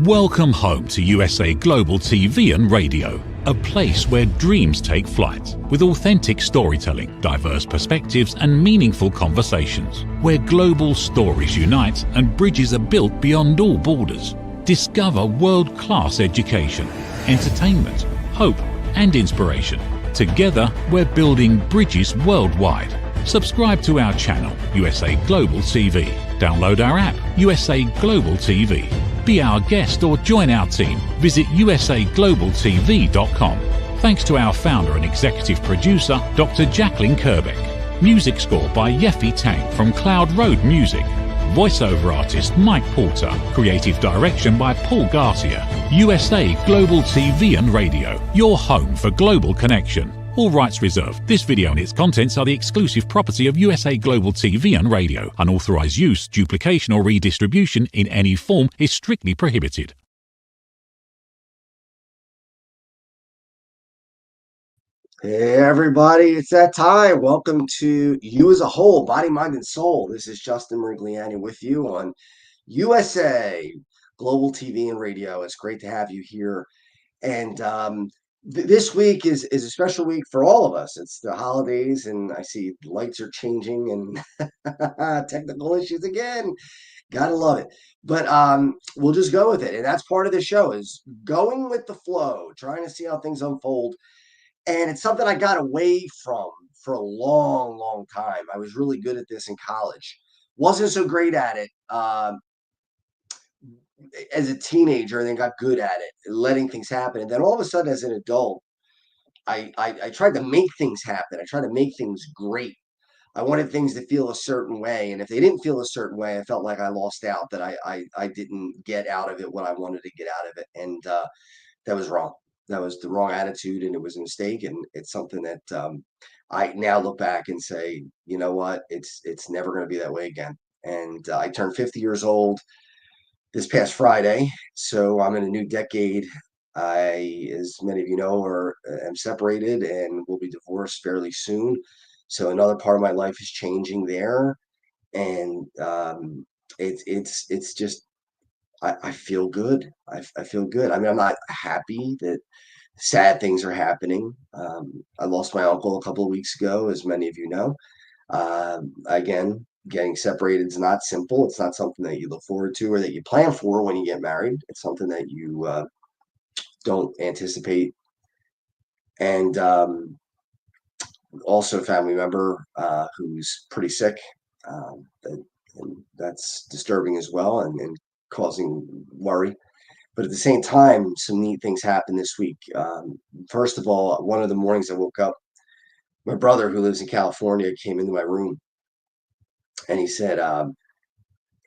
Welcome home to USA Global TV and Radio, a place where dreams take flight, with authentic storytelling, diverse perspectives and meaningful conversations, where global stories unite and bridges are built beyond all borders. Discover world-class education, entertainment, hope and inspiration. Together, we're building bridges worldwide. Subscribe to our channel, USA Global TV. Download our app, USA Global TV. Be our guest or join our team. Visit usaglobaltv.com. Thanks to our founder and executive producer, Dr. Jacalyn Kerbeck. Music score by Yeffy Tang from Cloud Road Music. Voiceover artist Mike Porter. Creative direction by Paul Garcia. USA Global TV and Radio, your home for global connection. All rights reserved. This video and its contents are the exclusive property of USA Global TV and Radio. Unauthorized use, duplication or redistribution in any form is strictly prohibited. Hey everybody, it's that time. Welcome to You as a Whole, Body, Mind, and Soul. This is Justin MIRIGLIANI with you on USA Global TV and Radio. It's great to have you here. And this week is a special week for all of us. It's the holidays, and I see lights are changing and technical issues again. Gotta love it. But we'll just go with it. And that's part of the show, is going with the flow, trying to see how things unfold. And it's something I got away from for a long, long time. I was really good at this in college. Wasn't so great at it as a teenager, and then got good at it, letting things happen. And then all of a sudden, as an adult, I tried to make things happen. I tried to make things great. I wanted things to feel a certain way. And if they didn't feel a certain way, I felt like I lost out, that I didn't get out of it what I wanted to get out of it. And that was wrong. That was the wrong attitude, and it was a mistake. And it's something that I now look back and say, you know what, it's never going to be that way again. And I turned 50 years old this past Friday, so I'm in a new decade. I, as many of you know, am separated and will be divorced fairly soon. So another part of my life is changing there, and it's just I feel good. I feel good. I mean, I'm not happy that sad things are happening. I lost my uncle a couple of weeks ago, as many of you know. Again, getting separated is not simple. It's not something that you look forward to or that you plan for when you get married. It's something that you don't anticipate. And also a family member who's pretty sick. And that's disturbing as well, and causing worry. But at the same time, some neat things happened this week. First of all, one of the mornings I woke up, my brother, who lives in California, came into my room, and he said, are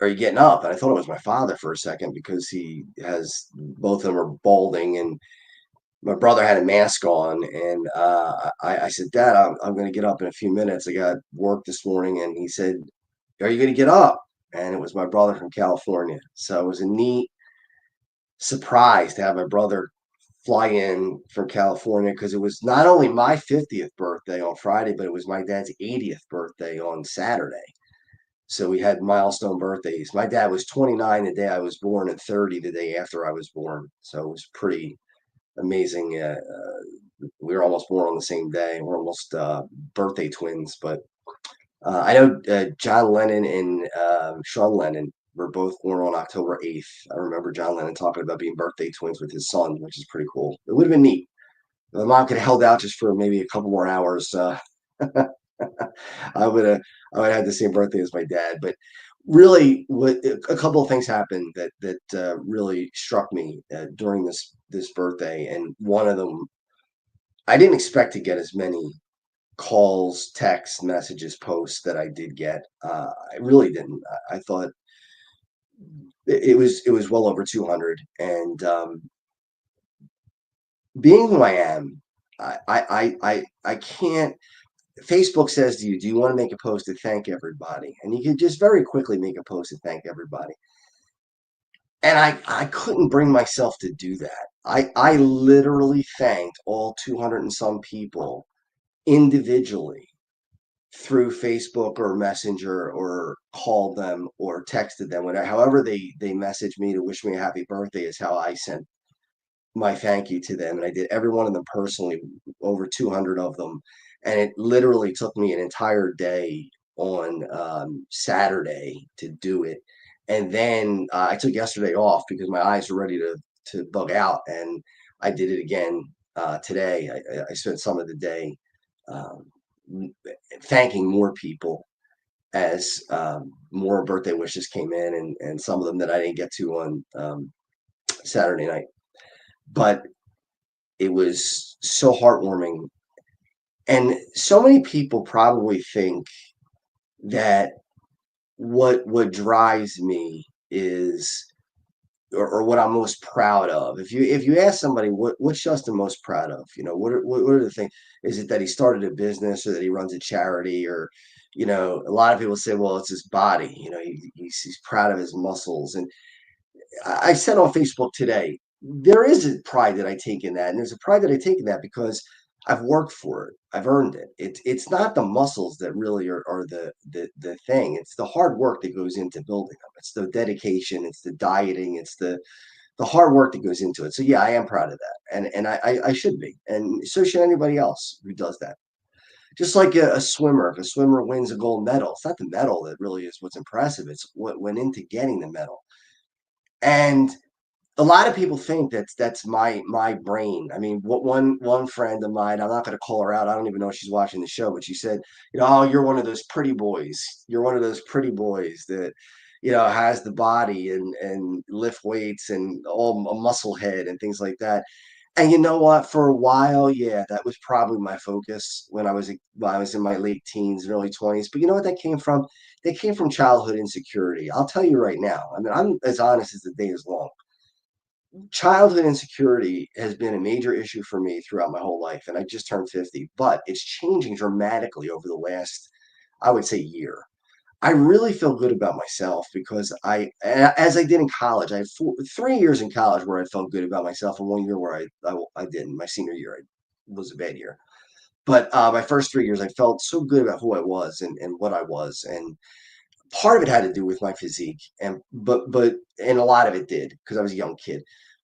you getting up? And I thought it was my father for a second, because both of them are balding, and my brother had a mask on. And I said, Dad, I'm going to get up in a few minutes. I got work this morning. And he said, are you going to get up? And it was my brother from California. So it was a neat surprise to have my brother fly in from California, because it was not only my 50th birthday on Friday, but it was my dad's 80th birthday on Saturday. So we had milestone birthdays. My dad was 29 the day I was born, and 30 the day after I was born. So it was pretty amazing. We were almost born on the same day. We're almost birthday twins. But I know John Lennon and Sean Lennon were both born on October 8th. I remember John Lennon talking about being birthday twins with his son, which is pretty cool. It would have been neat. My mom could have held out just for maybe a couple more hours. I would have had the same birthday as my dad. But really, a couple of things happened that really struck me during this birthday. And one of them, I didn't expect to get as many calls, texts, messages, posts that I did get. I really didn't. I thought it was well over 200. And being who I am, I can't. Facebook says to you, do you want to make a post to thank everybody? And you can just very quickly make a post to thank everybody. And I couldn't bring myself to do that. I literally thanked all 200 and some people individually through Facebook or Messenger, or called them or texted them. However they messaged me to wish me a happy birthday is how I sent my thank you to them. And I did every one of them personally, over 200 of them. And it literally took me an entire day on Saturday to do it. And then I took yesterday off because my eyes were ready to bug out. And I did it again today. I spent some of the day um, thanking more people as more birthday wishes came in, and some of them that I didn't get to on Saturday night. But it was so heartwarming. And so many people probably think that what drives me is, or what I'm most proud of. If you ask somebody what's Justin most proud of, what are the things? Is it that he started a business, or that he runs a charity, or a lot of people say, well, it's his body. He's proud of his muscles. And I said on Facebook today, there is a pride that I take in that, and there's a pride that I take in that because I've worked for it. I've earned it. It's not the muscles that really are the thing. It's the hard work that goes into building them. It's the dedication. It's the dieting. It's the hard work that goes into it. So yeah, I am proud of that, and I should be, and so should anybody else who does that. Just like a swimmer, if a swimmer wins a gold medal, it's not the medal that really is what's impressive. It's what went into getting the medal. And a lot of people think that's my brain. I mean, what one friend of mine, I'm not going to call her out. I don't even know if she's watching the show, but she said, oh, you're one of those pretty boys. You're one of those pretty boys that, has the body and lift weights and all a muscle head and things like that. And you know what? For a while, yeah, that was probably my focus when I was in my late teens and early 20s. But you know what that came from? They came from childhood insecurity. I'll tell you right now. I mean, I'm as honest as the day is long. Childhood insecurity has been a major issue for me throughout my whole life, and I just turned 50, but it's changing dramatically over the last, I would say, year. I really feel good about myself because as I did in college, I had 3 years in college where I felt good about myself, and 1 year where I didn't. My senior year was a bad year, but my first 3 years, I felt so good about who I was and what I was, and part of it had to do with my physique, and a lot of it did because I was a young kid,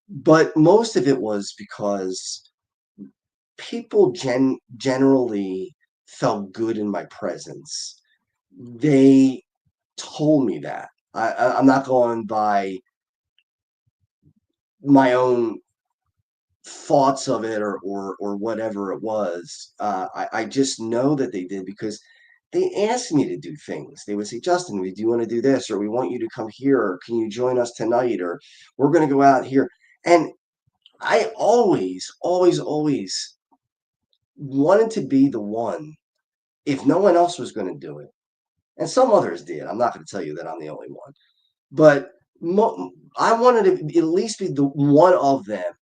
but most of it was because people generally felt good in my presence. They told me that. I'm not going by my own thoughts of it, or whatever it was. I just know that they did because they asked me to do things. They would say, Justin, do you want to do this? Or we want you to come here, or can you join us tonight? Or we're going to go out here. And I always, always, always wanted to be the one if no one else was going to do it. And some others did. I'm not going to tell you that I'm the only one. But I wanted to at least be the one of them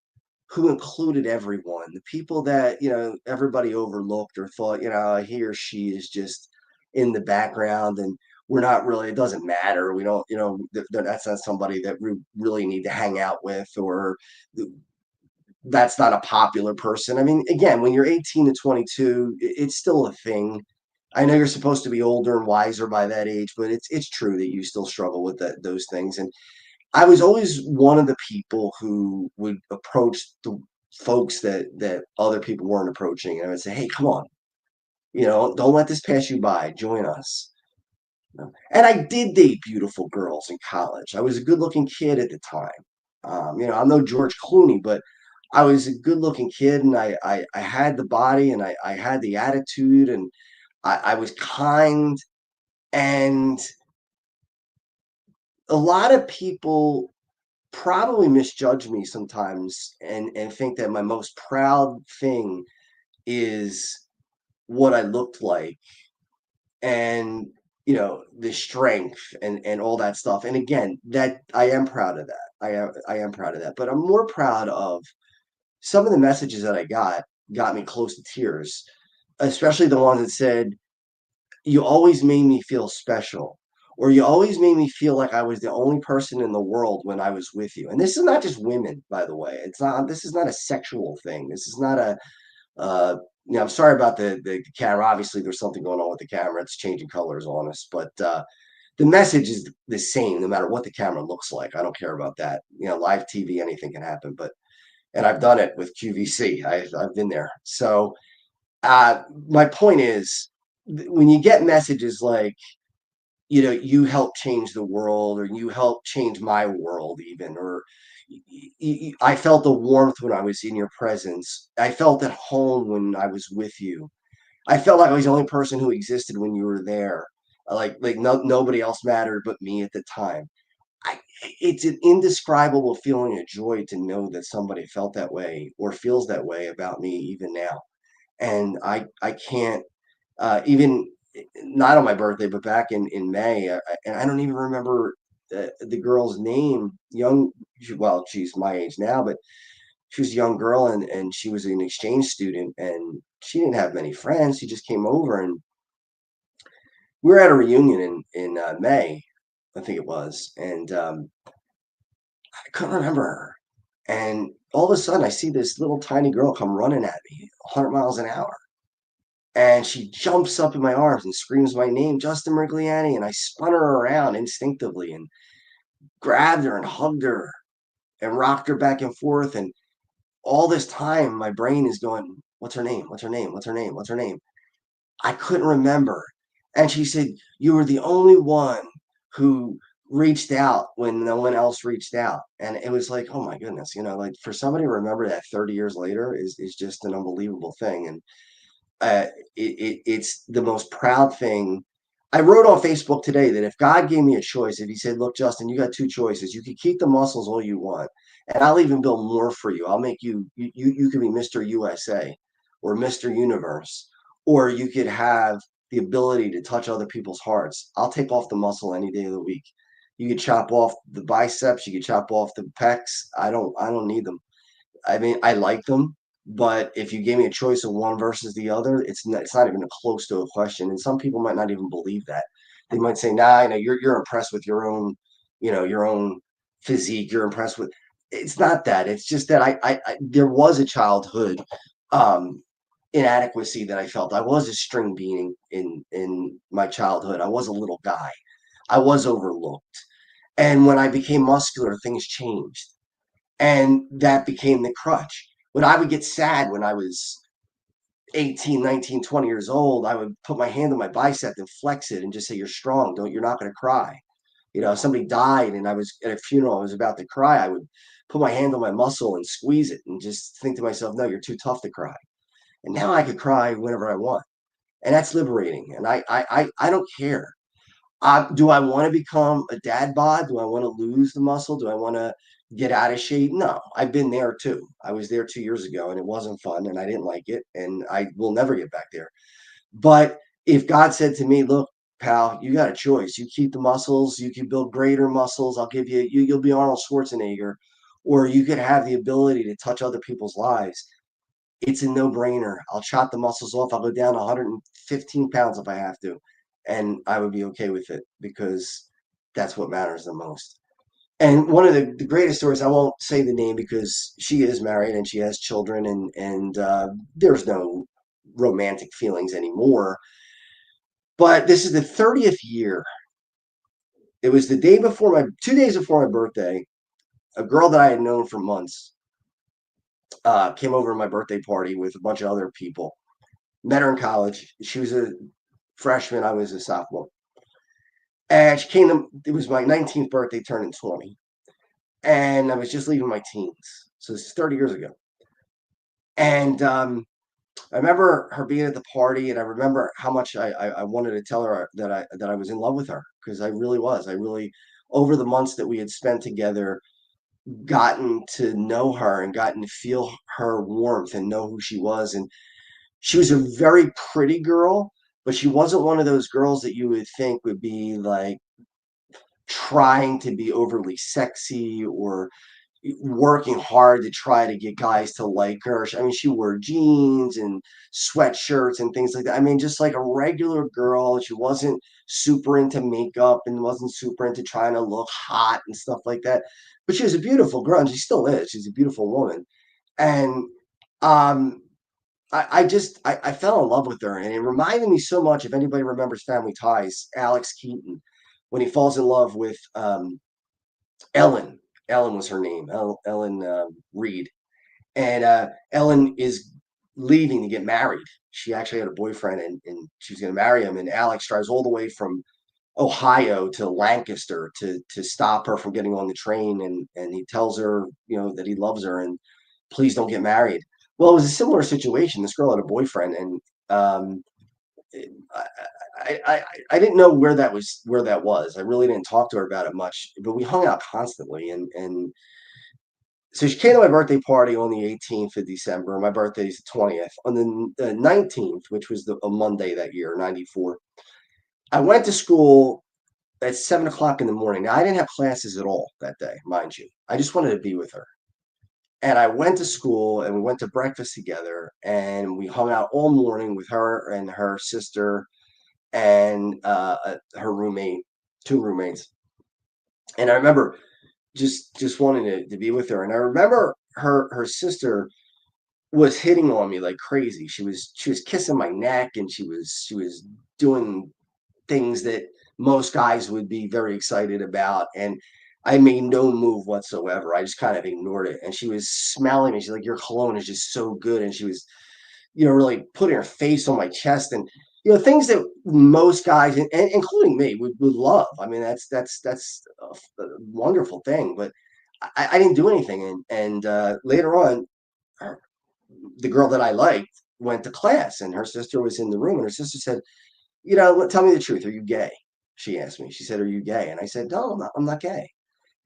who included everyone. The people that, everybody overlooked or thought, he or she is just in the background, and we're not really, it doesn't matter. We don't, that's not somebody that we really need to hang out with, or that's not a popular person. I mean, again, when you're 18 to 22, it's still a thing. I know you're supposed to be older and wiser by that age, but it's true that you still struggle with those things. And I was always one of the people who would approach the folks that other people weren't approaching, and I would say, "Hey, come on, don't let this pass you by. Join us." And I did date beautiful girls in college. I was a good-looking kid at the time. I'm no George Clooney, but I was a good-looking kid, and I had the body, and I had the attitude, and I was kind, and a lot of people probably misjudge me sometimes, and think that my most proud thing is what I looked like, and the strength and all that stuff. And again, that I am proud of that. I am proud of that. But I'm more proud of some of the messages that I got me close to tears, especially the ones that said, you always made me feel special, or you always made me feel like I was the only person in the world when I was with you. And this is not just women, by the way. This is not a sexual thing. This is not a I'm sorry about the camera. Obviously, there's something going on with the camera. It's changing colors on us, but the message is the same no matter what the camera looks like. I don't care about that. Live TV, anything can happen. And I've done it with QVC. I've been there. So my point is, when you get messages like, you help change the world, or you help change my world, even, or I felt the warmth when I was in your presence. I felt at home when I was with you. I felt like I was the only person who existed when you were there. Like nobody else mattered but me at the time. I, it's an indescribable feeling of joy to know that somebody felt that way or feels that way about me even now. And I can't, even not on my birthday, but back in May, and I don't even remember the girl's name. Well, she's my age now, but she was a young girl, and she was an exchange student, and she didn't have many friends. She just came over, and we were at a reunion in May, I think it was, and I couldn't remember her. And all of a sudden, I see this little tiny girl come running at me, 100 miles an hour. And she jumps up in my arms and screams my name, Justin Mirigliani. And I spun her around instinctively and grabbed her and hugged her and rocked her back and forth. And all this time, my brain is going, what's her name? What's her name? What's her name? What's her name? I couldn't remember. And she said, you were the only one who reached out when no one else reached out. And it was like, oh my goodness, like, for somebody to remember that 30 years later is just an unbelievable thing. And uh, it's the most proud thing. I wrote on Facebook today that if God gave me a choice, if he said, look, Justin, you got two choices. You could keep the muscles all you want, and I'll even build more for you. I'll make you could be Mr. USA or Mr. Universe, or you could have the ability to touch other people's hearts. I'll take off the muscle any day of the week. You could chop off the biceps, you could chop off the pecs. I don't need them. I mean, I like them, but if you gave me a choice of one versus the other, it's not even close to a question. And some people might not even believe that. They might say, "Nah, you're impressed with your own physique. You're impressed with." It's not that. It's just that I there was a childhood um, inadequacy that I felt. I was a string bean in my childhood. I was a little guy. I was overlooked, and when I became muscular, things changed, and that became the crutch. When I would get sad when I was 18, 19, 20 years old, I would put my hand on my bicep and flex it and just say, you're strong. You're not going to cry. If somebody died and I was at a funeral, I was about to cry, I would put my hand on my muscle and squeeze it and just think to myself, no, you're too tough to cry. And now I could cry whenever I want. And that's liberating. And I don't care. Do I want to become a dad bod? Do I want to lose the muscle? Do I want to get out of shape? No, I've been there too. I was there 2 years ago and it wasn't fun and I didn't like it and I will never get back there. But if God said to me, look, pal, you got a choice. You keep the muscles, you can build greater muscles. I'll give you'll be Arnold Schwarzenegger, or you could have the ability to touch other people's lives. It's a no-brainer. I'll chop the muscles off. I'll go down 115 pounds if I have to, and I would be okay with it because that's what matters the most. And one of the greatest stories, I won't say the name because she is married and she has children, and there's no romantic feelings anymore. But this is the 30th year. It was the day before 2 days before my birthday. A girl that I had known for months came over to my birthday party with a bunch of other people. Met her in college. She was a freshman. I was a sophomore. And she came to, it was my 19th birthday, turning 20. And I was just leaving my teens. So this is 30 years ago. And I remember her being at the party, and I remember how much I wanted to tell her that I was in love with her, because I really was. I really, over the months that we had spent together, gotten to know her and gotten to feel her warmth and know who she was. And she was a very pretty girl, but she wasn't one of those girls that you would think would be like trying to be overly sexy or working hard to try to get guys to like her. I mean, she wore jeans and sweatshirts and things like that. I mean, just like a regular girl. She wasn't super into makeup and wasn't super into trying to look hot and stuff like that. But she was a beautiful girl, and she still is. She's a beautiful woman. And um I fell in love with her, and it reminded me so much. If anybody remembers Family Ties, Alex Keaton, when he falls in love with Ellen. Ellen was her name, Ellen Reed, and Ellen is leaving to get married. She actually had a boyfriend, and she was going to marry him. And Alex drives all the way from Ohio to Lancaster to stop her from getting on the train, and he tells her, that he loves her and please don't get married. Well, it was a similar situation. This girl had a boyfriend, and um, I, I didn't know where that was. I really didn't talk to her about it much, but we hung out constantly, and so she came to my birthday party on the 18th of December. My birthday is the 20th. On the 19th, which was a Monday that year, 94, I went to school at 7 o'clock in the morning. Now, I didn't have classes at all that day, mind you. I just wanted to be with her. And I went to school and we went to breakfast together and we hung out all morning with her and her sister and her roommate, two roommates. And I remember just wanting to be with her. And I remember her sister was hitting on me like crazy. She was kissing my neck and she was doing things that most guys would be very excited about. And I made no move whatsoever. I just kind of ignored it. And she was smelling me. She's like, your cologne is just so good. And she was, really putting her face on my chest and, things that most guys, and including me, would love. I mean, that's a wonderful thing. But I didn't do anything. And later on, the girl that I liked went to class and her sister was in the room and her sister said, tell me the truth. Are you gay? She asked me. She said, are you gay? And I said, no, I'm not gay.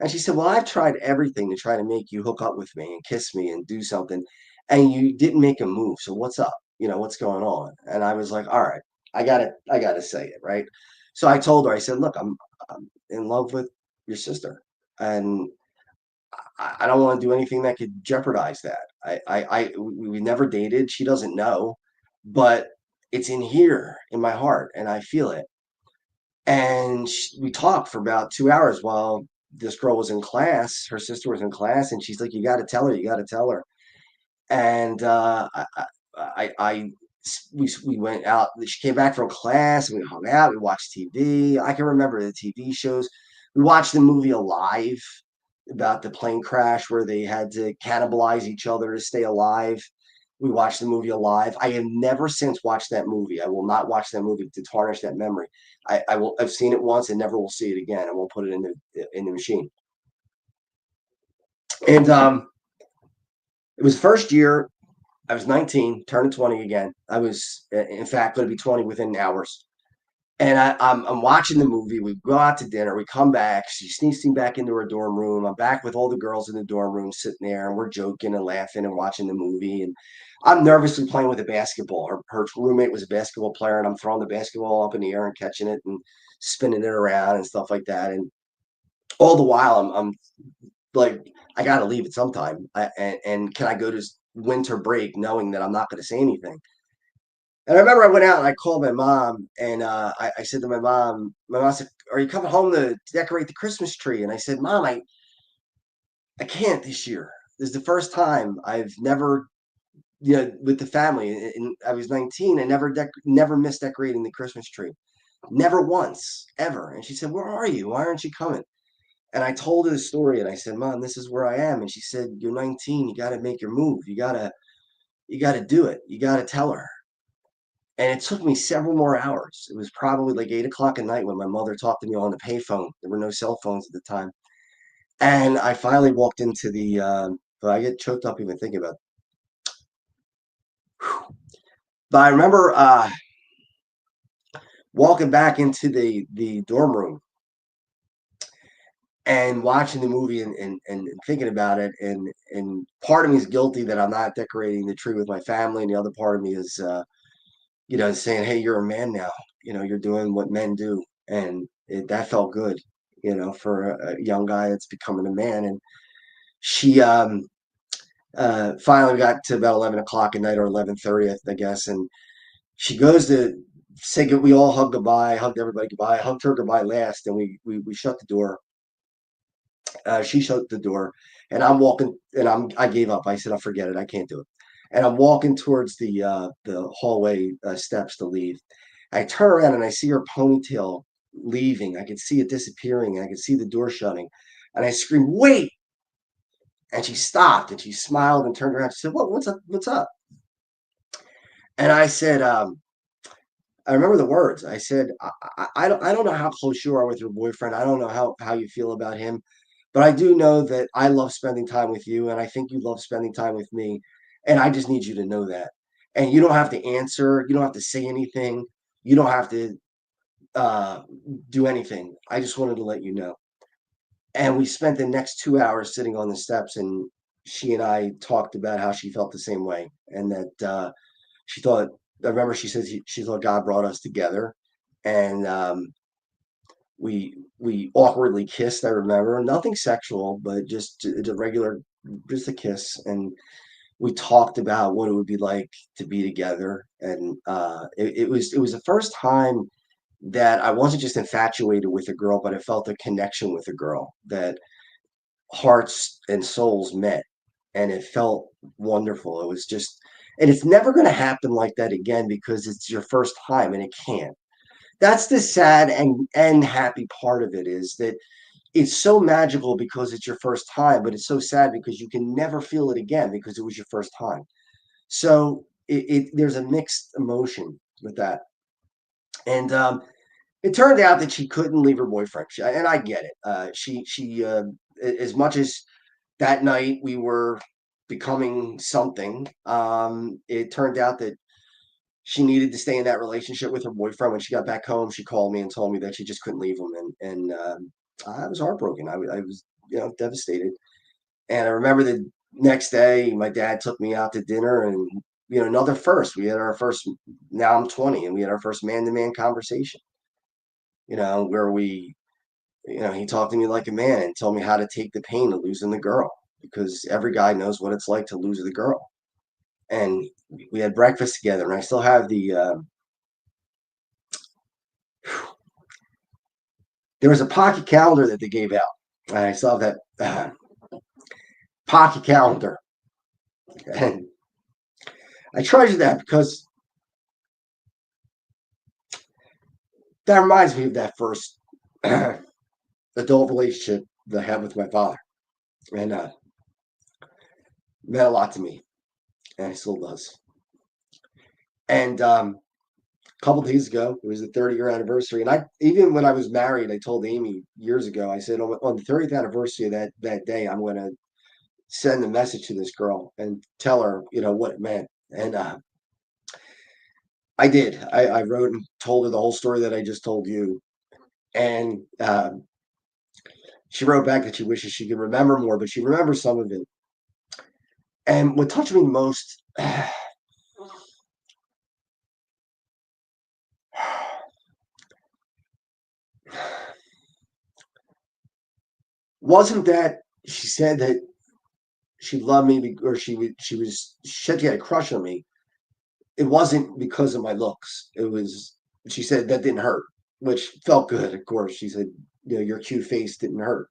And she said, well, I've tried everything to try to make you hook up with me and kiss me and do something. And you didn't make a move. So what's up? What's going on? And I was like, all right, I gotta say it. Right. So I told her, I said, look, I'm in love with your sister. And I don't want to do anything that could jeopardize that. We never dated. She doesn't know, but it's in here in my heart and I feel it. And we talked for about 2 hours while this girl was in class. Her sister was in class, and she's like, "You got to tell her. You got to tell her." And we went out. She came back from class, and we hung out. We watched TV. I can remember the TV shows. We watched the movie Alive about the plane crash where they had to cannibalize each other to stay alive. We watched the movie Alive. I have never since watched that movie. I will not watch that movie to tarnish that memory. I've seen it once and never will see it again. I won't put it in the machine. And it was first year. I was 19, turning 20 again. I was, in fact, going to be 20 within hours. And I'm watching the movie. We go out to dinner. We come back. She sneaks me back into her dorm room. I'm back with all the girls in the dorm room sitting there, and we're joking and laughing and watching the movie. And I'm nervously playing with a basketball. Her roommate was a basketball player, and I'm throwing the basketball up in the air and catching it and spinning it around and stuff like that. And all the while, I'm like, I got to leave at some time. And can I go to winter break knowing that I'm not going to say anything? And I remember I went out and I called my mom and I said to my mom said, are you coming home to decorate the Christmas tree? And I said, Mom, I can't this year. This is the first time I've never, with the family. And I was 19 and never missed decorating the Christmas tree. Never once, ever. And she said, where are you? Why aren't you coming? And I told her the story and I said, Mom, this is where I am. And she said, you're 19. You got to make your move. You got to do it. You got to tell her. And it took me several more hours. It was probably like 8 o'clock at night when my mother talked to me on the payphone. There were no cell phones at the time. And I finally walked into but I get choked up even thinking about it. But I remember walking back into the dorm room and watching the movie and thinking about it. And part of me is guilty that I'm not decorating the tree with my family. And the other part of me is, saying, hey, you're a man now. You're doing what men do. And that felt good, for a young guy that's becoming a man. And she finally got to about 11 o'clock at night or 11:30, I guess. And she goes to say good. We all hugged goodbye, hugged everybody goodbye, hugged her goodbye last. And we shut the door. She shut the door and I'm walking and I gave up. I said, I'll forget it. I can't do it. And I'm walking towards the hallway steps to leave. I turn around and I see her ponytail leaving. I could see it disappearing. I could see the door shutting. And I screamed, "Wait!" And she stopped and she smiled and turned around. She said, "What? What's up? What's up?" And I said, I remember the words. I said, I don't know how close you are with your boyfriend. I don't know how you feel about him, but I do know that I love spending time with you, and I think you love spending time with me, and I just need you to know that. And you don't have to answer. You don't have to say anything. You don't have to uh, do anything. I just wanted to let you know. And we spent the next 2 hours sitting on the steps, and she and I talked about how she felt the same way, and that she thought. I remember she said she thought God brought us together, and we awkwardly kissed. I remember nothing sexual, but just a regular, just a kiss, and we talked about what it would be like to be together. And it was the first time that I wasn't just infatuated with a girl, but I felt a connection with a girl, that hearts and souls met, and it felt wonderful. It was just, and it's never going to happen like that again because it's your first time, and it can't. That's the sad and happy part of it, is that it's so magical because it's your first time, but it's so sad because you can never feel it again because it was your first time. So there's a mixed emotion with that. And it turned out that she couldn't leave her boyfriend, and I get it. As much as that night we were becoming something, it turned out that she needed to stay in that relationship with her boyfriend. When she got back home, she called me and told me that she just couldn't leave him, and I was heartbroken. I was, devastated. And I remember the next day, my dad took me out to dinner, and another first. We had our first. Now I'm 20, and we had our first man-to-man conversation. Where he talked to me like a man and told me how to take the pain of losing the girl, because every guy knows what it's like to lose the girl. And we had breakfast together, and I still have there was a pocket calendar that they gave out. And I still have that pocket calendar. And I treasure that because that reminds me of that first adult relationship that I had with my father. And meant a lot to me, and it still does. And a couple days ago, it was the 30-year anniversary. And even when I was married, I told Amy years ago, I said, on the 30th anniversary of that day, I'm going to send a message to this girl and tell her, what it meant. And I did. I wrote and told her the whole story that I just told you. And she wrote back that she wishes she could remember more, but she remembers some of it. And what touched me most wasn't that she said that she loved me, or she had a crush on me. It wasn't because of my looks. It was, she said that didn't hurt, which felt good. Of course, she said, your cute face didn't hurt.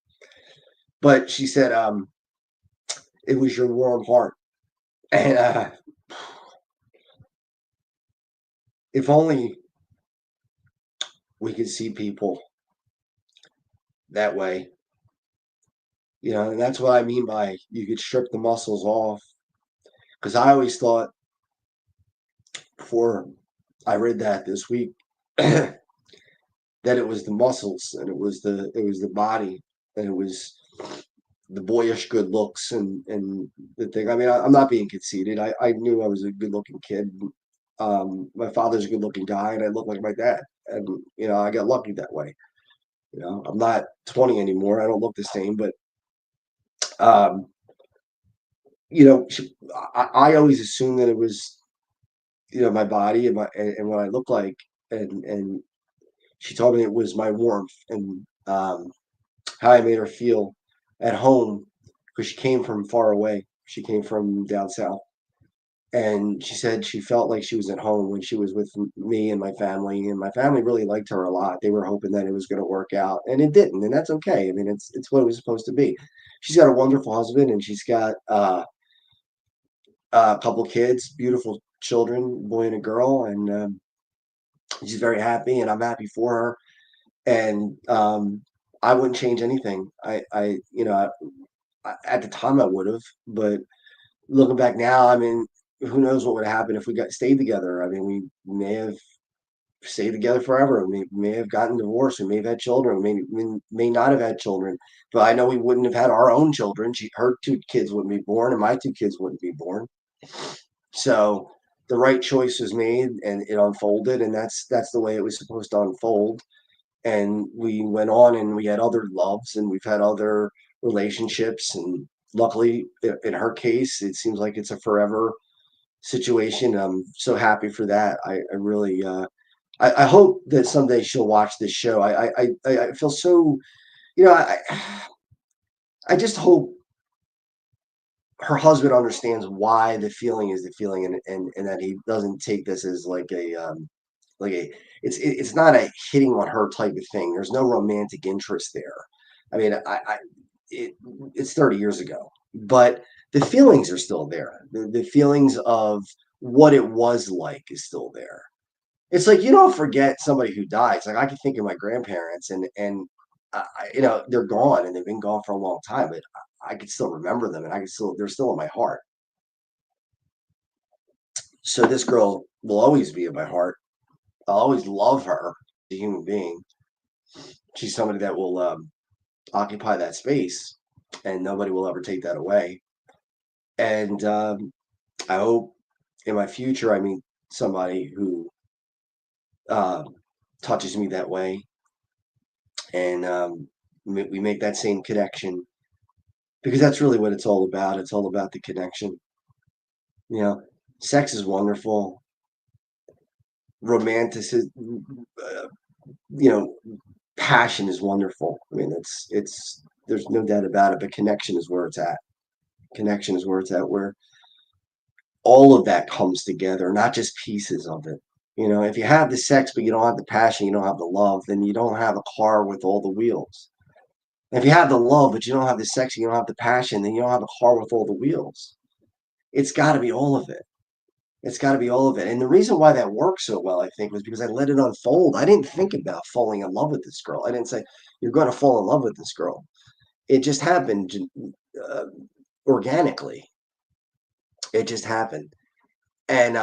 But she said, it was your warm heart. And if only we could see people that way, and that's what I mean by you could strip the muscles off. Because I always thought, before I read that this week, that it was the muscles, and it was the body, and it was the boyish good looks, and the thing. I mean, I'm not being conceited. I knew I was a good looking kid. My father's a good looking guy, and I look like my dad, and I got lucky that way. I'm not 20 anymore. I don't look the same, but um, I always assumed that it was my body and what I look like, and she told me it was my warmth, and how I made her feel at home, because she came from far away. She came from down south, and she said she felt like she was at home when she was with me and my family really liked her a lot. They were hoping that it was going to work out, and it didn't, and that's okay. I mean, it's what it was supposed to be. She's got a wonderful husband, and she's got a couple kids, beautiful children, boy and a girl, and she's very happy, and I'm happy for her. And I wouldn't change anything. At the time I would have, but looking back now, I mean, who knows what would have happened if we got stayed together? I mean, we may have stayed together forever. We may have gotten divorced. We may have had children. We may not have had children. But I know we wouldn't have had our own children. Her two kids wouldn't be born, and my two kids wouldn't be born. So the right choice was made, and it unfolded, and that's the way it was supposed to unfold. And we went on, and we had other loves, and we've had other relationships, and luckily, in her case, it seems like it's a forever situation. I'm so happy for that. I really I hope that someday she'll watch this show. I feel so, you know, I just hope her husband understands why the feeling is the feeling, and that he doesn't take this as like a it's not a hitting on her type of thing. There's no romantic interest there. I mean, it, it's 30 years ago, but the feelings are still there. The feelings of what it was like is still there. It's like you don't forget somebody who dies. Like I can think of my grandparents, and they're gone, and they've been gone for a long time, but I can still remember them, and I can still they're still in my heart. So this girl will always be in my heart. I'll always love her as a human being. She's somebody that will occupy that space, and nobody will ever take that away. And I hope in my future I meet somebody who uh, touches me that way, and we make that same connection, because that's really what it's all about. It's all about the connection. You know, sex is wonderful. Romanticism, you know, passion is wonderful. I mean, it's there's no doubt about it. But connection is where it's at. Connection is where it's at. Where all of that comes together, not just pieces of it. You know, if you have the sex but you don't have the passion, you don't have the love, then you don't have a car with all the wheels. If you have the love but you don't have the sex, and you don't have the passion, then you don't have a car with all the wheels. It's got to be all of it. It's got to be all of it. And the reason why that worked so well, I think, was because I let it unfold. I didn't think about falling in love with this girl. I didn't say, you're going to fall in love with this girl. It just happened uh, organically. It just happened. And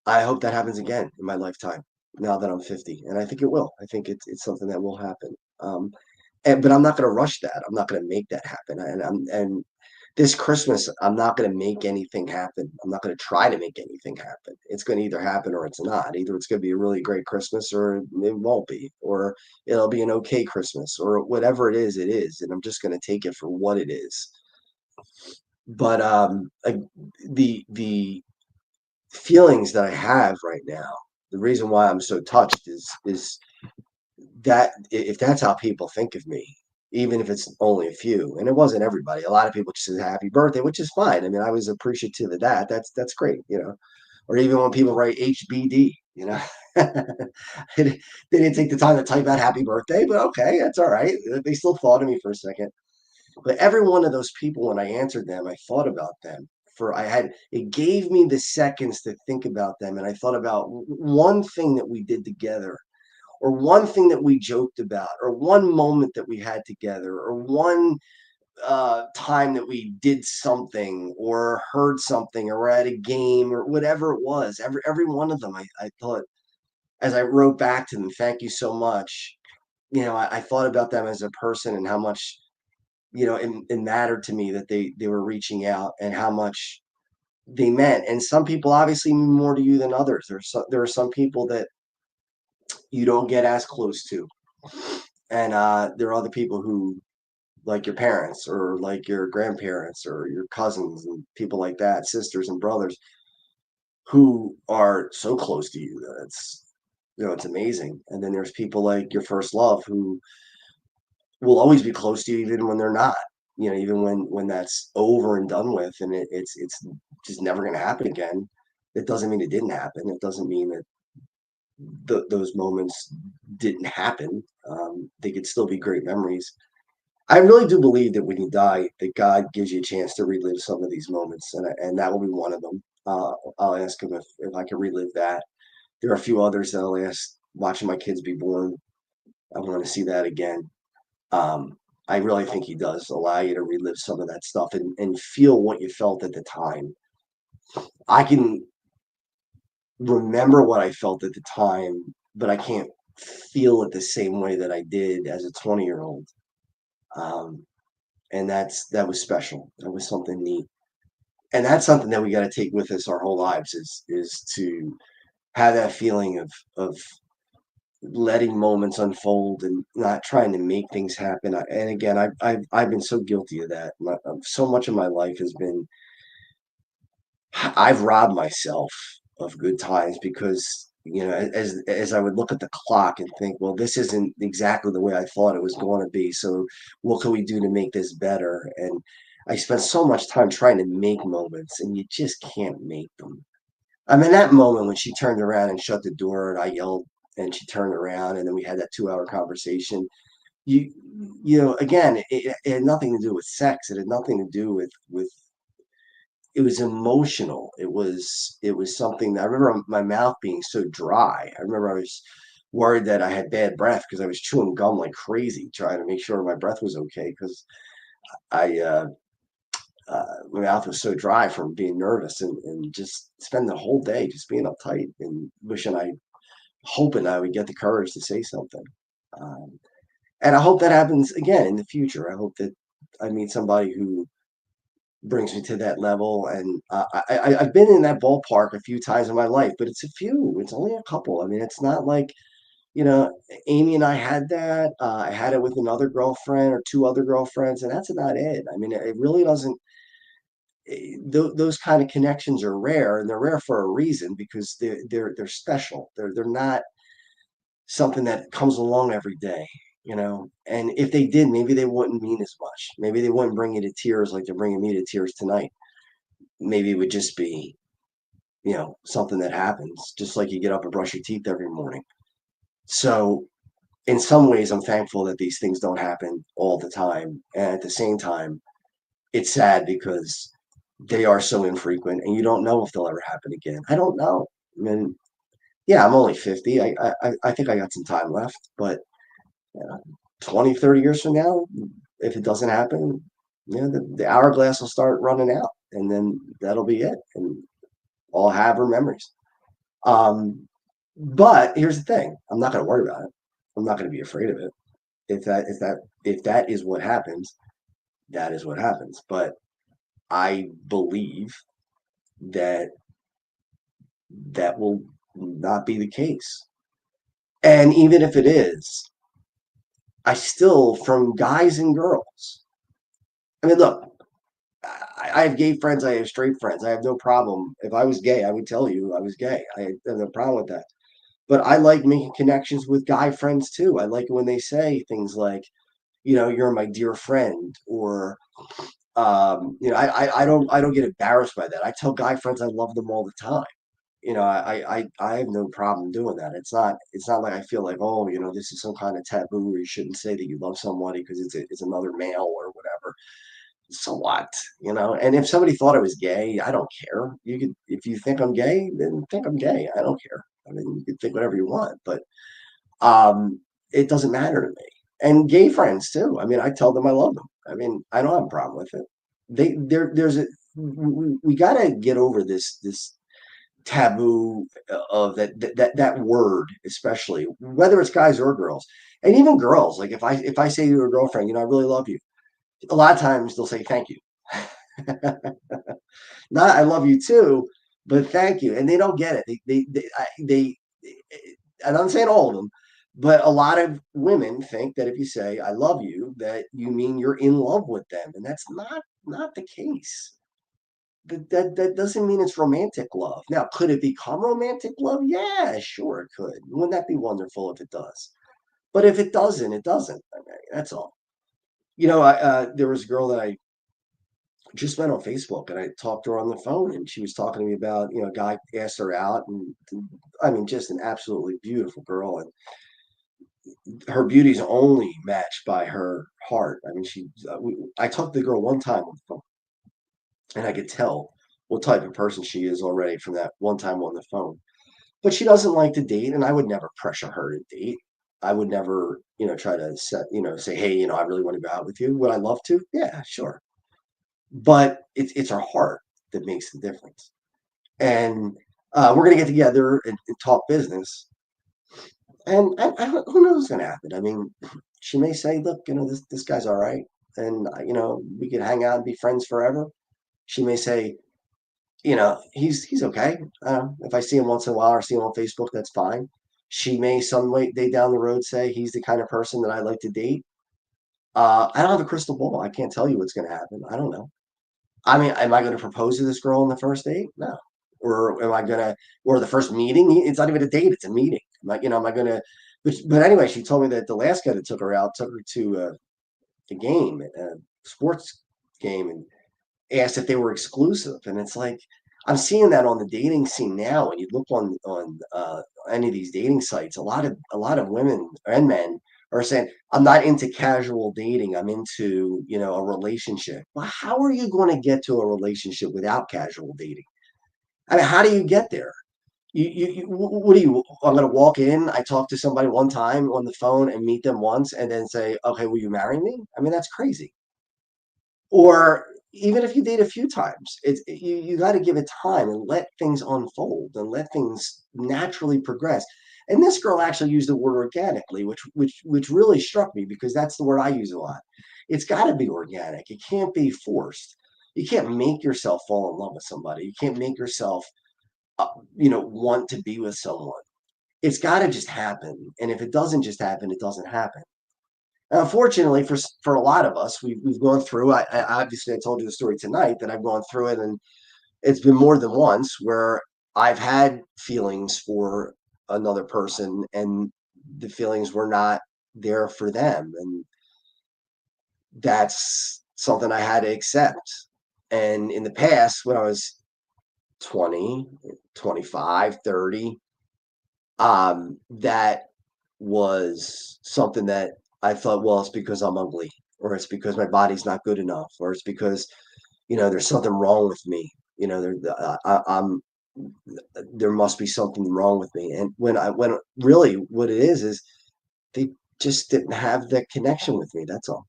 I hope that happens again in my lifetime now that I'm 50. And I think it will. I think it's something that will happen. But I'm not going to rush that. I'm not going to make that happen. And this Christmas, I'm not going to make anything happen. I'm not going to try to make anything happen. It's going to either happen or it's not. Either it's going to be a really great Christmas or it won't be, or it'll be an okay Christmas, or whatever it is, it is. And I'm just going to take it for what it is. But the feelings that I have right now, the reason why I'm so touched is that if that's how people think of me, even if it's only a few, and it wasn't everybody. A lot of people just said happy birthday, which is fine. I mean, I was appreciative of that. That's great, you know. Or even when people write HBD, you know, they didn't take the time to type out happy birthday, but okay, that's all right. They still thought of me for a second. But every one of those people, when I answered them, I thought about them. It gave me the seconds to think about them, and I thought about one thing that we did together, or one thing that we joked about, or one moment that we had together, or one time that we did something, or heard something, or were at a game, or whatever it was. Every one of them, I thought, as I wrote back to them, thank you so much. You know, I thought about them as a person, and how much, you know, it mattered to me that they were reaching out, and how much they meant. And some people obviously mean more to you than others. There are some people that you don't get as close to, and there are other people who, like your parents, or like your grandparents, or your cousins, and people like that, sisters and brothers, who are so close to you that it's amazing. And then there's people like your first love, who will always be close to you even when they're not. You know, even when that's over and done with, and it's just never going to happen again. It doesn't mean it didn't happen. It doesn't mean that those moments didn't happen. They could still be great memories. I really do believe that when you die, that God gives you a chance to relive some of these moments, and that will be one of them. I'll ask him if I can relive that. There are a few others that I'll ask. Watching my kids be born, I want to see that again. Um, I really think he does allow you to relive some of that stuff and feel what you felt at the time. I can remember what I felt at the time, but I can't feel it the same way that I did as a 20-year-old. Um, and that was special. That was something neat. And that's something that we got to take with us our whole lives is to have that feeling of letting moments unfold and not trying to make things happen. And again, I've been so guilty of that. So much of my life has been I've robbed myself of good times because as I would look at the clock and think, well, this isn't exactly the way I thought it was going to be. So what can we do to make this better? And I spent so much time trying to make moments, and you just can't make them. I mean, that moment when she turned around and shut the door, and I yelled, and she turned around, and then we had that 2 hour conversation. You, again, it had nothing to do with sex. It had nothing to do with it was emotional. It was something that I remember my mouth being so dry. I remember I was worried that I had bad breath because I was chewing gum like crazy, trying to make sure my breath was okay because I my mouth was so dry from being nervous and just spend the whole day just being uptight and hoping I would get the courage to say something. Um, and I hope that happens again in the future. I hope that I meet somebody who brings me to that level. And I've been in that ballpark a few times in my life, but it's a few. It's only a couple. I mean, it's not like Amy and I had that. I had it with another girlfriend or two other girlfriends, and that's about it. I mean, it really doesn't. Those kind of connections are rare, and they're rare for a reason because they're special. They're not something that comes along every day. And if they did, maybe they wouldn't mean as much. Maybe they wouldn't bring you to tears like they're bringing me to tears tonight. Maybe it would just be, something that happens, just like you get up and brush your teeth every morning. So, in some ways, I'm thankful that these things don't happen all the time. And at the same time, it's sad because they are so infrequent and you don't know if they'll ever happen again. I don't know. I mean, yeah, I'm only 50. I think I got some time left, but 20, 30 years from now, if it doesn't happen, the hourglass will start running out and then that'll be it. And all have are memories. Um, but here's the thing: I'm not going to worry about it. I'm not going to be afraid of it. If that is what happens, that is what happens. But I believe that that will not be the case. And even if it is, I still, from guys and girls. I mean, look, I have gay friends. I have straight friends. I have no problem. If I was gay, I would tell you I was gay. I have no problem with that. But I like making connections with guy friends too. I like it when they say things like, you're my dear friend, or I don't get embarrassed by that. I tell guy friends I love them all the time. I have no problem doing that. It's not like I feel like, oh, this is some kind of taboo, or you shouldn't say that you love somebody because it's another male or whatever. So what? And if somebody thought I was gay, I don't care. If you think I'm gay, then think I'm gay. I don't care. I mean, you can think whatever you want, but um, it doesn't matter to me. And gay friends too. I mean, I tell them I love them. I mean, I don't have a problem with it. There's a we got to get over this taboo of that word, especially whether it's guys or girls, and even girls. Like if I say to a girlfriend, I really love you. A lot of times they'll say thank you. Not I love you too, but thank you, and they don't get it. They and I'm saying all of them, but a lot of women think that if you say "I love you," that you mean you're in love with them, and that's not the case. That doesn't mean it's romantic love. Now, could it become romantic love? Yeah, sure, it could. Wouldn't that be wonderful if it does? But if it doesn't, it doesn't. I mean, that's all. There was a girl that I just met on Facebook, and I talked to her on the phone, and she was talking to me about, a guy asked her out, and I mean, just an absolutely beautiful girl, and her beauty's only matched by her heart. I mean, I talked to the girl one time on the phone, and I could tell what type of person she is already from that one time on the phone. But she doesn't like to date, and I would never pressure her to date. I would never, try to say, hey, I really want to go out with you. Would I love to? Yeah, sure. But it's her heart that makes the difference. And we're gonna get together and talk business. And who knows what's gonna happen? I mean, she may say, "Look, this guy's all right, and we could hang out and be friends forever." She may say, he's okay. If I see him once in a while or see him on Facebook, that's fine. She may some day down the road say he's the kind of person that I like to date. I don't have a crystal ball. I can't tell you what's going to happen. I don't know. I mean, am I going to propose to this girl on the first date? No. Or am I going to, or the first meeting? It's not even a date, it's a meeting. Am I going to, but anyway, she told me that the last guy that took her out took her to a game, a sports game, and asked if they were exclusive. And it's like, I'm seeing that on the dating scene now. When you look on any of these dating sites, a lot of women and men are saying, I'm not into casual dating. I'm into, a relationship. Well, how are you going to get to a relationship without casual dating? I mean, how do you get there? What do you, I'm going to walk in, I talk to somebody one time on the phone and meet them once and then say, okay, will you marry me? I mean, that's crazy. Or even if you date a few times, you got to give it time and let things unfold and let things naturally progress. And this girl actually used the word organically, which really struck me because that's the word I use a lot. It's got to be organic. It can't be forced. You can't make yourself fall in love with somebody. You can't make yourself, want to be with someone. It's got to just happen. And if it doesn't just happen, it doesn't happen. Unfortunately, for a lot of us, we've gone through. I obviously I told you the story tonight that I've gone through it, and it's been more than once where I've had feelings for another person, and the feelings were not there for them, and that's something I had to accept. And in the past, when I was 20, 25, 30, that was something that I thought, well, it's because I'm ugly, or it's because my body's not good enough, or it's because there's something wrong with me. I'm there must be something wrong with me. And when really what it is they just didn't have that connection with me. That's all.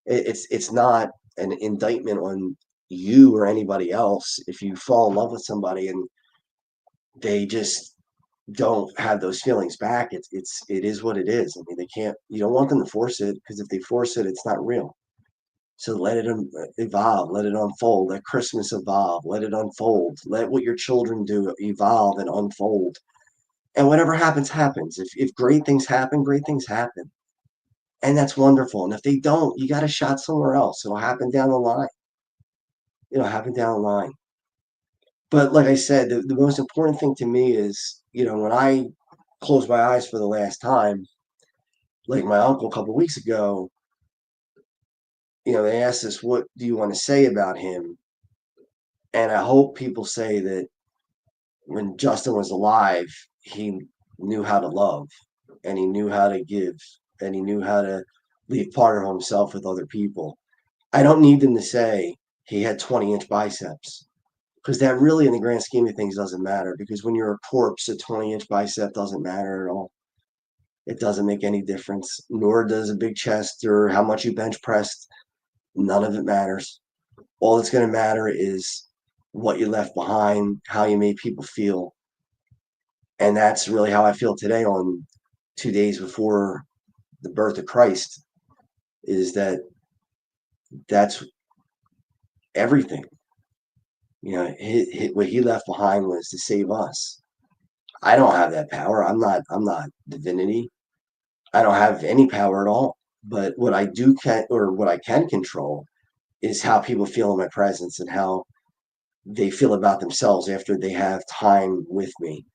It's not an indictment on you or anybody else if you fall in love with somebody and they just don't have those feelings back. It is what it is. I mean, they can't. You don't want them to force it because if they force it, it's not real. So let it evolve, let it unfold. Let Christmas evolve, let it unfold. Let what your children do evolve and unfold. And whatever happens, happens. If great things happen, great things happen, and that's wonderful. And if they don't, you got a shot somewhere else. It'll happen down the line. It'll happen down the line. But like I said, the most important thing to me is, when I close my eyes for the last time, like my uncle a couple of weeks ago, they asked us, what do you want to say about him? And I hope people say that when Justin was alive, he knew how to love and he knew how to give and he knew how to leave part of himself with other people. I don't need them to say he had 20-inch biceps because that really, in the grand scheme of things, doesn't matter because when you're a corpse, a 20-inch bicep doesn't matter at all. It doesn't make any difference, nor does a big chest or how much you bench pressed. None of it matters. All that's going to matter is what you left behind, how you made people feel. And that's really how I feel today on 2 days before the birth of Christ, is that's everything. What he left behind was to save us. I don't have that power. I'm not divinity. I don't have any power at all. But what I do can, or what I can control, is how people feel in my presence and how they feel about themselves after they have time with me.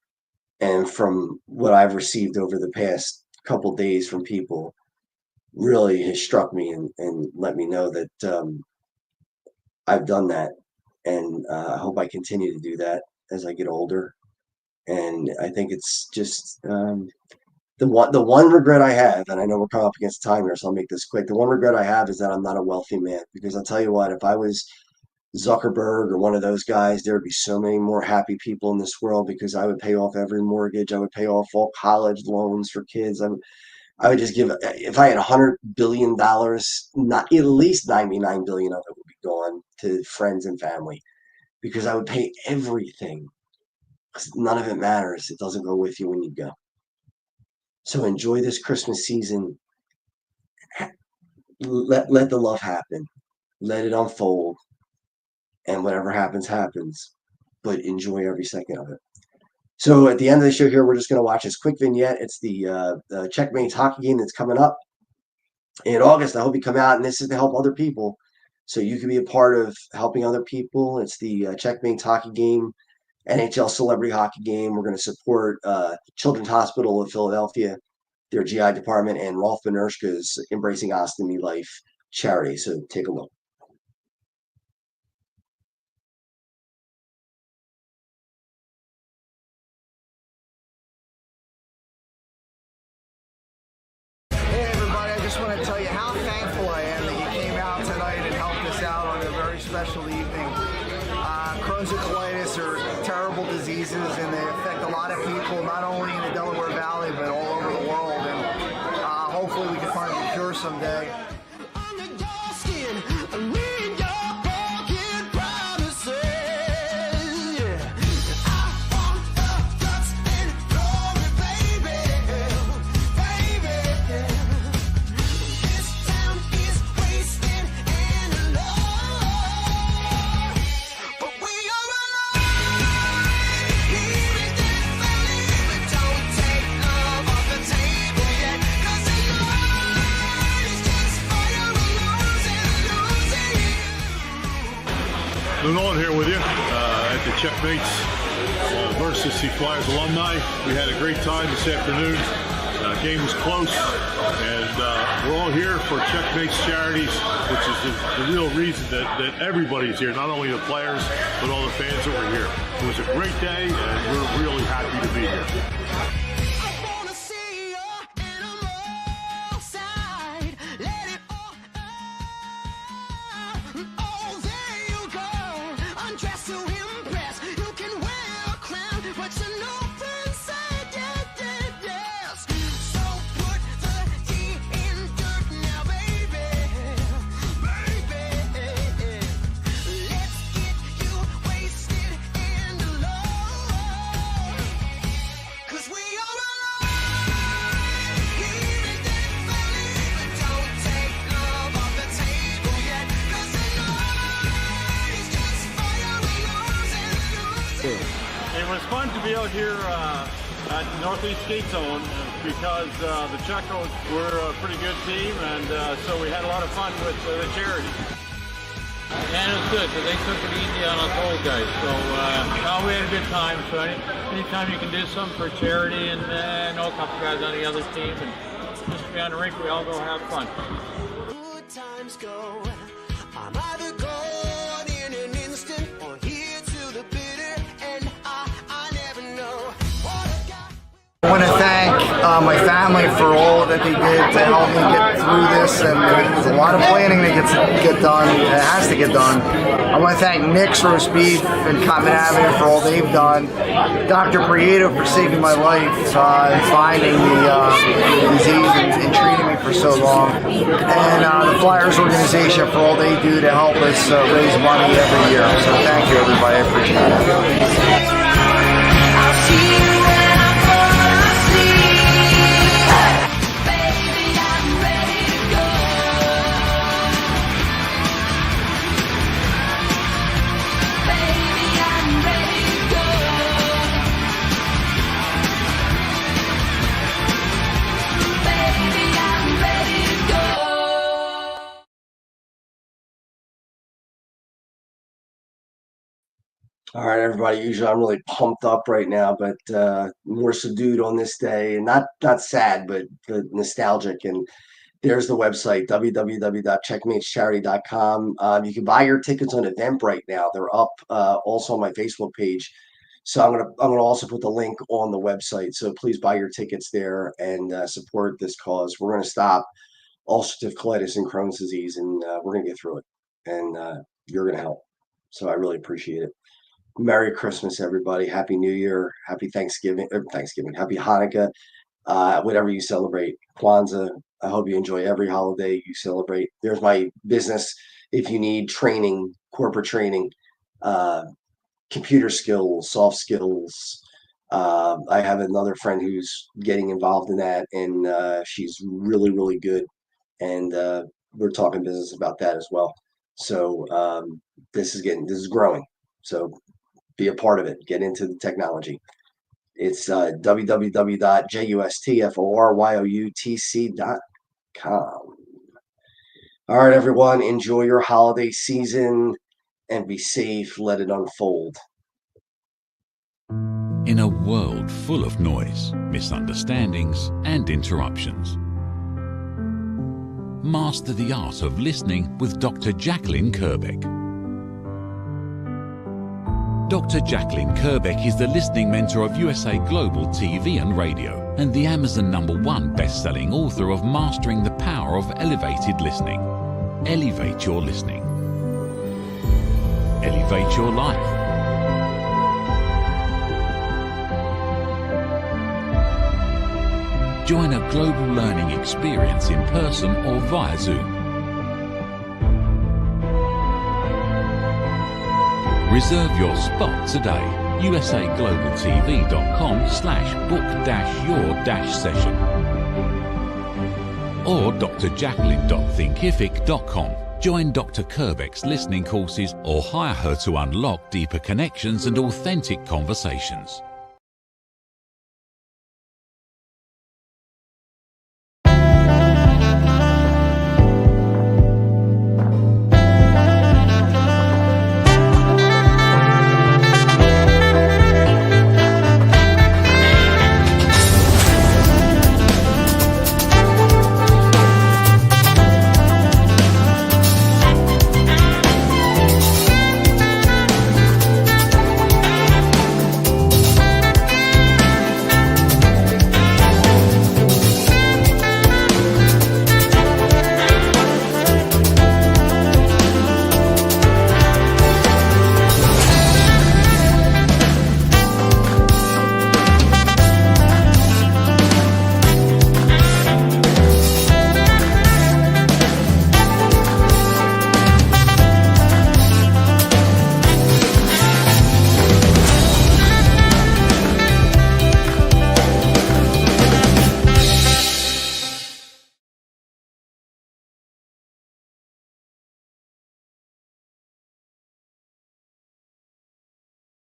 And from what I've received over the past couple days from people, really has struck me and let me know that I've done that. And I hope I continue to do that as I get older. And I think it's just the the one regret I have, and I know we're coming up against time here, so I'll make this quick. The one regret I have is that I'm not a wealthy man, because I'll tell you what, if I was Zuckerberg or one of those guys, there would be so many more happy people in this world, because I would pay off every mortgage. I would pay off all college loans for kids. I would just give, if I had $100 billion, not at least 99 billion of it would be gone to friends and family, because I would pay everything. 'Cause none of it matters. It doesn't go with you when you go. So enjoy this Christmas season. Let the love happen. Let it unfold. And whatever happens, happens. But enjoy every second of it. So at the end of the show here, we're just going to watch this quick vignette. It's the Checkmates hockey game that's coming up in August. I hope you come out, and this is to help other people, so you can be a part of helping other people. It's the Checkmates hockey game, NHL celebrity hockey game. We're going to support Children's Hospital of Philadelphia, their GI department, and Rolf Benershka's Embracing Ostomy Life charity. So take a look. Hey everybody, I just want to tell you how thankful I am that you came out tonight and helped us out on a very special evening. Crohn's and colitis are terrible diseases, and they affect a lot of people, not only in the Delaware Valley, but all over the world. And hopefully we can find a cure someday. Nolan here with you at the Checkmates versus the Flyers alumni. We had a great time this afternoon. Game was close, and we're all here for Checkmates Charities, which is the real reason that everybody's here, not only the players, but all the fans that were here. It was a great day, and we're really happy to be here. It was fun to be out here at Northeast Skate Zone because the Checos were a pretty good team, and so we had a lot of fun with the charity. And it was good because they took it easy on us old guys. So we had a good time. So anytime you can do something for charity, and I know a couple guys on the other team, and just to be on the rink, we all go have fun. Good times go. I'm either gone in an instant or here to the bitter end. I never know what I got. I want to thank my family for all that they did to help me get through this, and there's a lot of planning that get done. It has to get done. I want to thank Nick's Roast Beef and Common Avenue for all they've done. Dr. Prieto for saving my life and finding the disease and treating me for so long. And the Flyers organization for all they do to help us raise money every year. So thank you everybody, I appreciate it. I'll see you when I fall asleep. Baby, I'm ready to go. Baby, I'm ready to go. Baby, I'm ready to go. All right, everybody. Usually I'm really pumped up right now, but more subdued on this day, and not sad, but nostalgic. And there's the website, www.checkmatescharity.com. You can buy your tickets on Eventbrite now. They're up also on my Facebook page. So I'm gonna also put the link on the website. So please buy your tickets there and support this cause. We're gonna stop ulcerative colitis and Crohn's disease, and we're gonna get through it. And you're gonna help. So I really appreciate it. Merry Christmas, everybody. Happy New Year. Happy Thanksgiving. Happy Hanukkah. Whatever you celebrate. Kwanzaa. I hope you enjoy every holiday you celebrate. There's my business. If you need training, corporate training, computer skills, soft skills. I have another friend who's getting involved in that, and she's really, really good. And we're talking business about that as well. So this is growing. So be a part of it. Get into the technology. It's www.justforyoutc.com. All right, everyone. Enjoy your holiday season and be safe. Let it unfold. In a world full of noise, misunderstandings, and interruptions, master the art of listening with Dr. Jacalyn Kerbeck. Dr. Jacalyn Kerbeck is the listening mentor of USA Global TV and Radio and the Amazon #1 best-selling author of Mastering the Power of Elevated Listening. Elevate your listening. Elevate your life. Join a global learning experience in person or via Zoom. Reserve your spot today. usaglobaltv.com/book-your-session or drjacalyn.thinkific.com. Join Dr. Kerbeck's listening courses or hire her to unlock deeper connections and authentic conversations.